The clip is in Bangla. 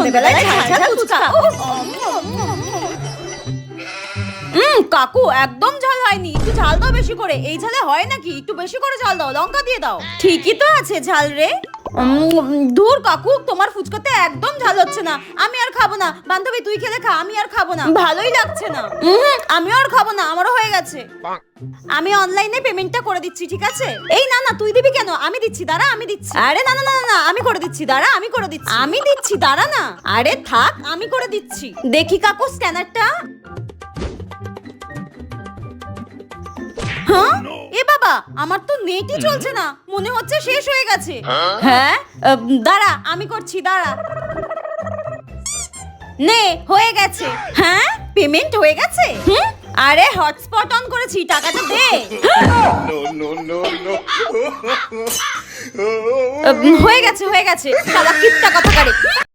সন্ধ্যেবেলায় ঝাল ঝাল ফুচকা। কাকু একদম ঝাল হয়নি, একটু ঝাল দাও বেশি করে। এই ঝালে হয় নাকি? একটু বেশি করে ঝাল দাও, লঙ্কা দিয়ে দাও। ঠিকই তো আছে ঝাল রে। ধুর কাকু, তোমার ফুচকাতে একদম ঝাল হচ্ছে না, আমি আর খাবো না। বান্ধবী তুই খেলে খা, আমি আর খাবো না, ভালোই লাগছে না। আমিও আর খাবো না, আমারও হয়ে গেছে। আমি অনলাইনে পেমেন্টটা করে দিচ্ছি, ঠিক আছে? এই না না, তুই দিবি কেন? আমি দিচ্ছি, দাঁড়া আমি দিচ্ছি। আরে না না না না, আমি করে দিচ্ছি, দাঁড়া আমি করে দিচ্ছি। আমি দিচ্ছি, দাঁড়া না। আরে থাক, আমি করে দিচ্ছি। দেখি কাকু স্ক্যানারটা। হ্যাঁ এ বাবা, আমার তো নেটই চলছে না, মনে হচ্ছে শেষ হয়ে গেছে। হ্যাঁ দাঁড়া আমি করছি, দাঁড়া। নে হয়ে গেছে। হ্যাঁ পেমেন্ট হয়ে গেছে। আরে হটস্পট অন করেছি, টাকাটা দে। হয়ে গেছে হয়ে গেছে, শালা কিপটা কথাকারে।